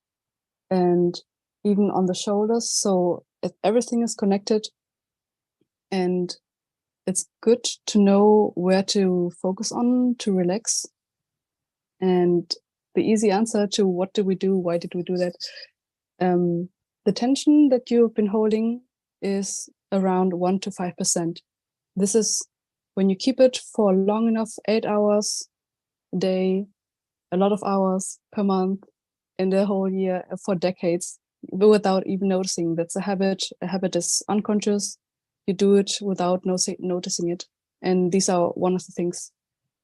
and even on the shoulders. So everything is connected. And it's good to know where to focus on to relax. And the easy answer to what do we do, why did we do that? The tension that you've been holding is around 1 to 5%. This is when you keep it for long enough, 8 hours a day, a lot of hours per month, in the whole year, for decades, but without even noticing. That's a habit. A habit is unconscious. You do it without noticing it. And these are one of the things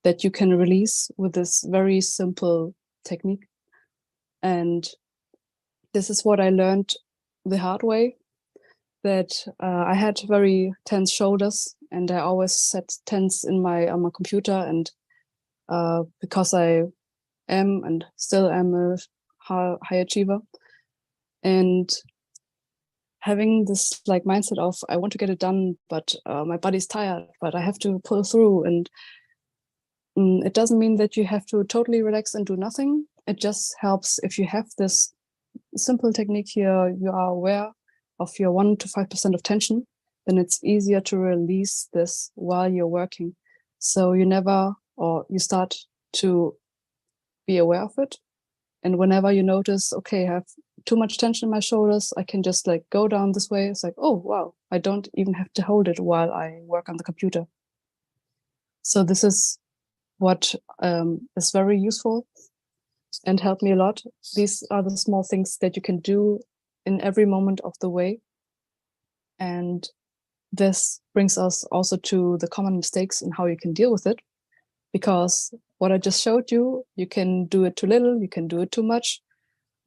that you can release with this very simple technique. And this is what I learned the hard way, that I had very tense shoulders, and I always sat tense on my computer. And because I am and still am a high achiever, and having this like mindset of I want to get it done, but my body's tired, but I have to pull through. And it doesn't mean that you have to totally relax and do nothing. It just helps if you have this simple technique here, you are aware of your 1 to 5% of tension, then it's easier to release this while you're working. So you start to be aware of it. And whenever you notice, okay, I have too much tension in my shoulders, I can just like go down this way. It's like, oh, wow, I don't even have to hold it while I work on the computer. So this is what is very useful and helped me a lot. These are the small things that you can do in every moment of the way. And this brings us also to the common mistakes and how you can deal with it. Because what I just showed you, you can do it too little, you can do it too much.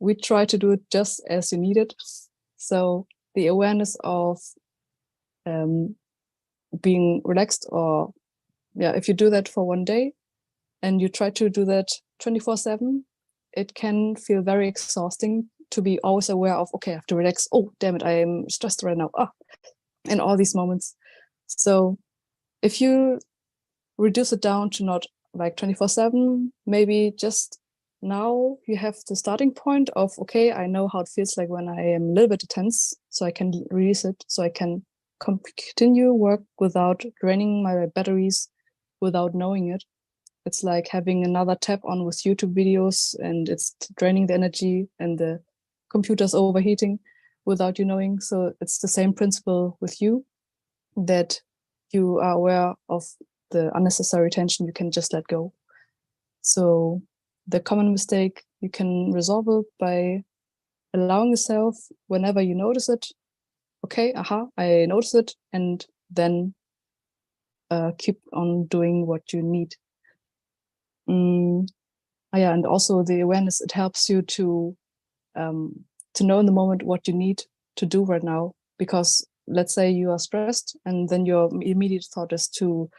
We try to do it just as you need it. So the awareness of being relaxed, or if you do that for one day and you try to do that 24/7, it can feel very exhausting to be always aware of, okay, I have to relax. Oh, damn it, I am stressed right now. In all these moments. So if you reduce it down to not like 24/7, maybe just now you have the starting point of, okay, I know how it feels like when I am a little bit tense, so I can release it, so I can continue work without draining my batteries, without knowing it. It's like having another tab on with YouTube videos and it's draining the energy and the computer's overheating without you knowing. So it's the same principle with you, that you are aware of the unnecessary tension, you can just let go. So the common mistake, you can resolve it by allowing yourself, whenever you notice it, okay, I notice it, and then keep on doing what you need. And also the awareness, it helps you to know in the moment what you need to do right now. Because let's say you are stressed and then your immediate thought is to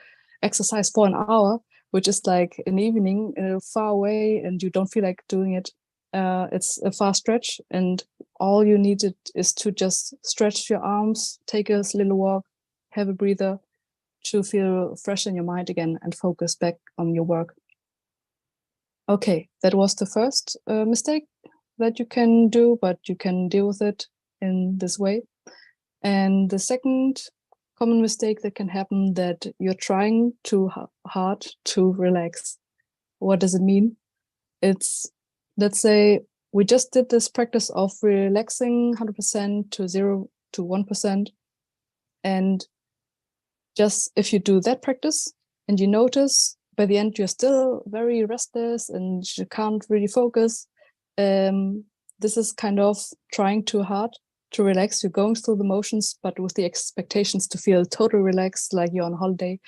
exercise for an hour, which is like an evening far away and you don't feel like doing it. It's a far stretch, and all you needed is to just stretch your arms, take a little walk, have a breather, to feel fresh in your mind again and focus back on your work. Okay, that was the first mistake that you can do, but you can deal with it in this way. And the second common mistake that can happen, that you're trying too hard to relax. What does it mean? It's, let's say we just did this practice of relaxing 100% to 0 to 1%. And just if you do that practice and you notice by the end you're still very restless and you can't really focus, this is kind of trying too hard to relax. You're going through the motions, but with the expectations to feel totally relaxed, like you're on holiday.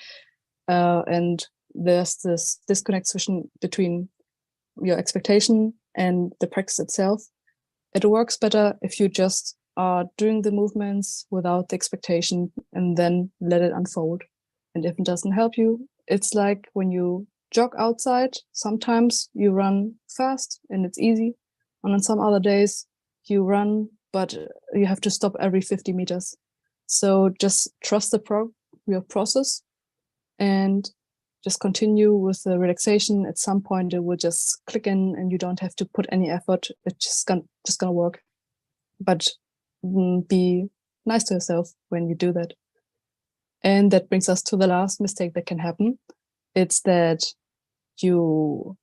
And there's this disconnect between your expectation and the practice itself. It works better if you just are doing the movements without the expectation and then let it unfold. And if it doesn't help you, it's like when you jog outside, sometimes you run fast and it's easy. And on some other days you run, but you have to stop every 50 meters. So just trust your process and just continue with the relaxation. At some point it will just click in and you don't have to put any effort. It's just gonna work. But be nice to yourself when you do that. And that brings us to the last mistake that can happen. It's that you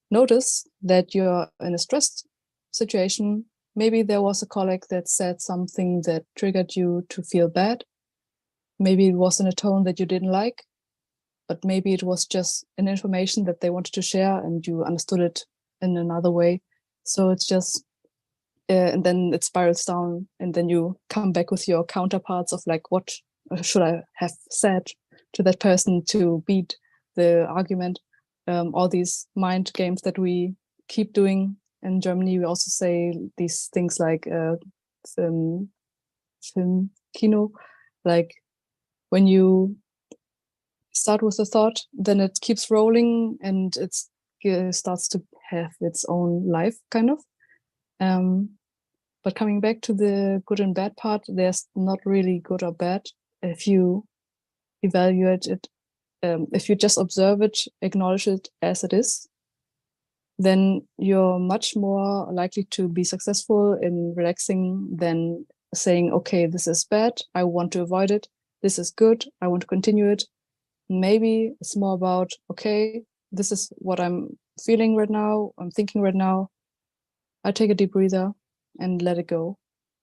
notice that you're in a stressed situation. Maybe there was a colleague that said something that triggered you to feel bad. Maybe it was in a tone that you didn't like, but maybe it was just an information that they wanted to share and you understood it in another way. So it's just, and then it spirals down, and then you come back with your counterparts of like, what should I have said to that person to beat the argument? All these mind games that we keep doing. In Germany, we also say these things like film kino, like when you start with a thought, then it keeps rolling and it starts to have its own life, kind of. But coming back to the good and bad part, there's not really good or bad. If you evaluate it, if you just observe it, acknowledge it as it is, then you're much more likely to be successful in relaxing than saying, okay, this is bad, I want to avoid it. This is good, I want to continue it. Maybe it's more about, okay, this is what I'm feeling right now, I'm thinking right now. I take a deep breather and let it go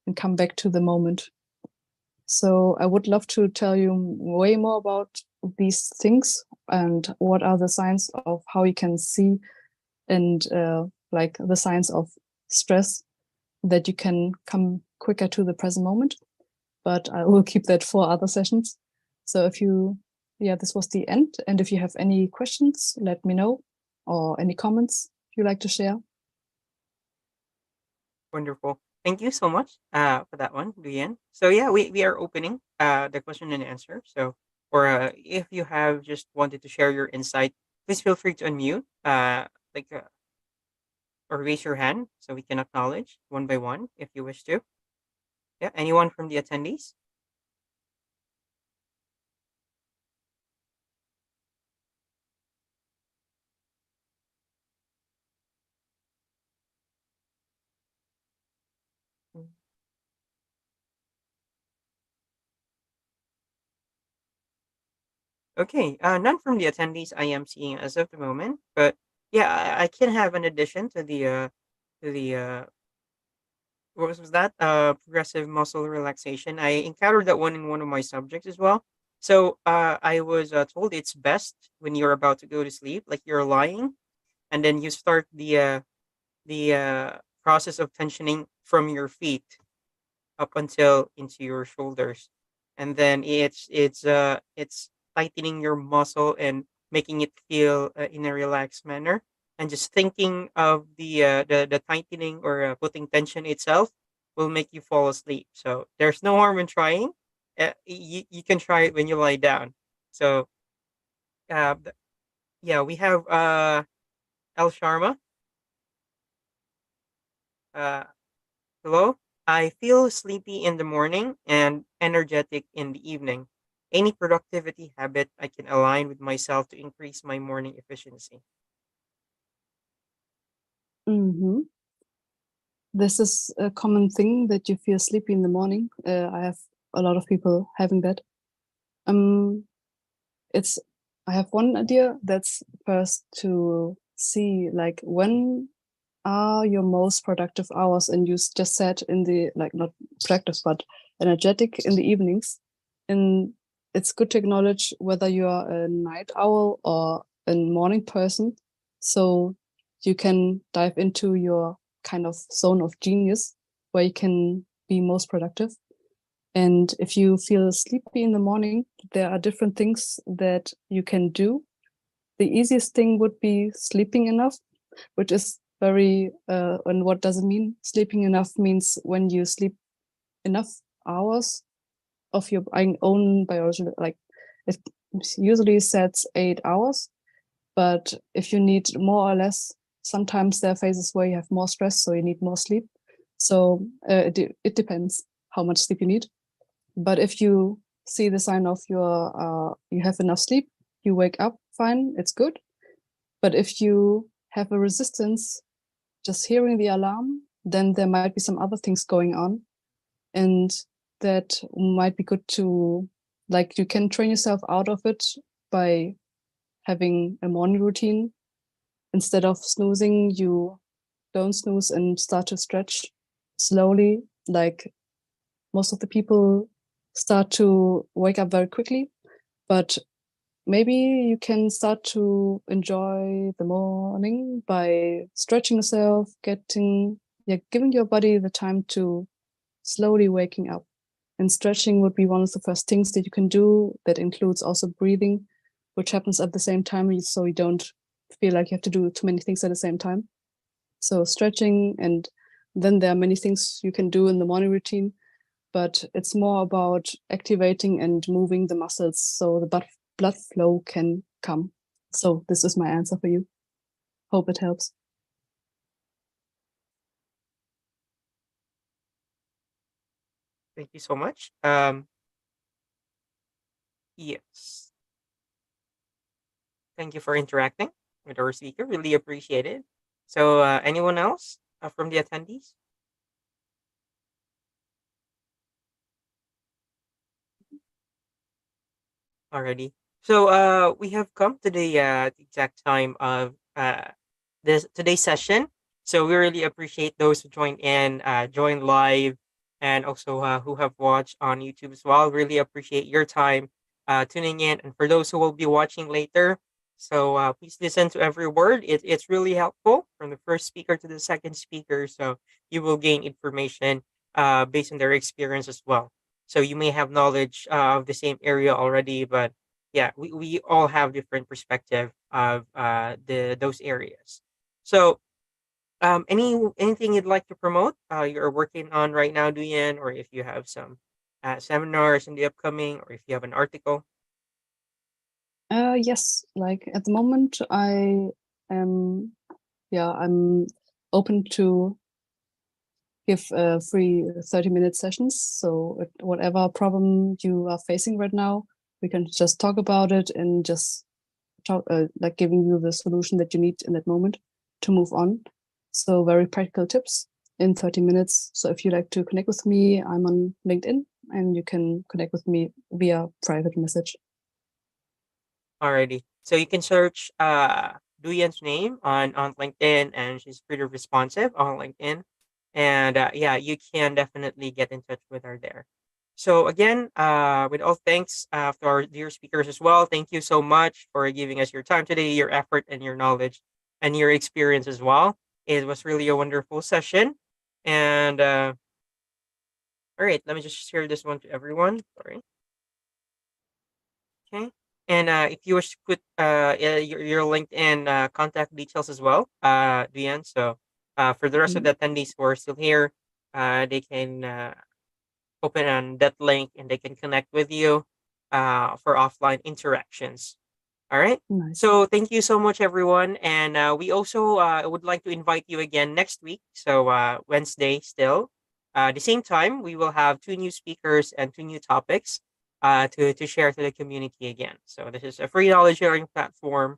and come back to the moment. So I would love to tell you way more about these things and what are the signs of how you can see and like the signs of stress that you can come quicker to the present moment. But I will keep that for other sessions. So if you, this was the end. And if you have any questions, let me know, or any comments you'd like to share. Wonderful. Thank you so much for that one, Duyan. So yeah, we are opening the question and answer. So, or if you have just wanted to share your insight, please feel free to unmute, like, or raise your hand so we can acknowledge one by one if you wish to. Yeah, anyone from the attendees? Mm. Okay, none from the attendees I am seeing as of the moment, but yeah, I can have an addition to the what was that? Progressive muscle relaxation. I encountered that one in one of my subjects as well. So I was told it's best when you're about to go to sleep, like you're lying, and then you start the process of tensioning from your feet up until into your shoulders, and then it's tightening your muscle and making it feel in a relaxed manner, and just thinking of the tightening or putting tension itself will make you fall asleep. So there's no harm in trying. You can try it when you lie down. So yeah, we have El Sharma. uh Hello? I feel sleepy in the morning and energetic in the evening. Any productivity habit I can align with myself to increase my morning efficiency? Mm-hmm. This is a common thing that you feel sleepy in the morning. I have a lot of people having that. It's I have one idea. That's first to see like when are your most productive hours, and you just said in the like not productive but energetic in the evenings. And it's good to acknowledge whether you are a night owl or a morning person, so you can dive into your kind of zone of genius where you can be most productive. And if you feel sleepy in the morning, there are different things that you can do. The easiest thing would be sleeping enough, which is very, and what does it mean? Sleeping enough means when you sleep enough hours of your own biology, like it usually sets 8 hours, but if you need more or less, sometimes there are phases where you have more stress, so you need more sleep. So it depends how much sleep you need. But if you see the sign of your you have enough sleep, you wake up fine, it's good. But if you have a resistance just hearing the alarm, then there might be some other things going on, and that might be good to, like, you can train yourself out of it by having a morning routine. Instead of snoozing, you don't snooze and start to stretch slowly. Like, most of the people start to wake up very quickly, but maybe you can start to enjoy the morning by stretching yourself, giving your body the time to slowly waking up. And stretching would be one of the first things that you can do. That includes also breathing, which happens at the same time, so you don't feel like you have to do too many things at the same time. So stretching, and then there are many things you can do in the morning routine, but it's more about activating and moving the muscles so the blood flow can come. So this is my answer for you. Hope it helps. Thank you so much. Yes. Thank you for interacting with our speaker. Really appreciate it. So, anyone else from the attendees? Already. So, we have come to the exact time of this today's session. So we really appreciate those who joined in, joined live, and also who have watched on YouTube as well. Really appreciate your time tuning in, and for those who will be watching later, so please listen to every word. It's really helpful from the first speaker to the second speaker. So you will gain information based on their experience as well. So you may have knowledge of the same area already, but yeah, we all have different perspective of those areas. So anything you'd like to promote you're working on right now, Duyan, or if you have some seminars in the upcoming, or if you have an article? Yes, like at the moment I am, yeah, I'm open to give free 30-minute sessions. So whatever problem you are facing right now, we can just talk about it and just talk, like giving you the solution that you need in that moment to move on. So very practical tips in 30 minutes. So if you like to connect with me, I'm on LinkedIn and you can connect with me via private message. Alrighty. So you can search Duyan's name on LinkedIn, and she's pretty responsive on LinkedIn. And yeah, you can definitely get in touch with her there. So again, with all thanks to our dear speakers as well, thank you so much for giving us your time today, your effort and your knowledge and your experience as well. It was really a wonderful session. And all right, let me just share this one to everyone. Sorry. Okay. And if you wish to put your LinkedIn contact details as well, Diane. So for the rest of the attendees who are still here, they can open on that link and they can connect with you for offline interactions. All right. Nice. So thank you so much, everyone. And we also would like to invite you again next week. So Wednesday still. The same time, we will have two new speakers and two new topics to share to the community again. So this is a free knowledge sharing platform.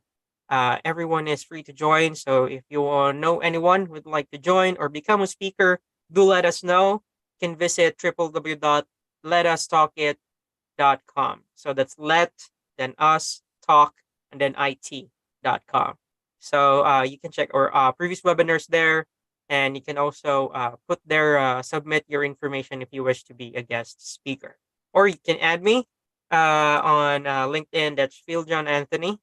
Everyone is free to join. So if you know anyone who would like to join or become a speaker, do let us know. You can visit www.letustalkit.com. So that's let, then us, talk, and then it.com. So you can check our previous webinars there, and you can also put there, submit your information if you wish to be a guest speaker. Or you can add me on LinkedIn. That's Phil John Anthony.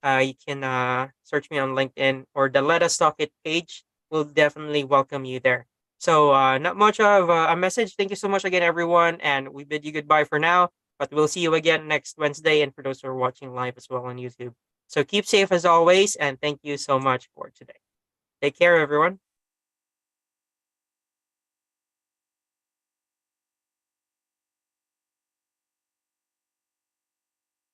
You can search me on LinkedIn, or the Let Us Talk It page will definitely welcome you there. So not much of a message. Thank you so much again, everyone. And we bid you goodbye for now. But we'll see you again next Wednesday, and for those who are watching live as well on YouTube. So keep safe as always, and thank you so much for today. Take care, everyone.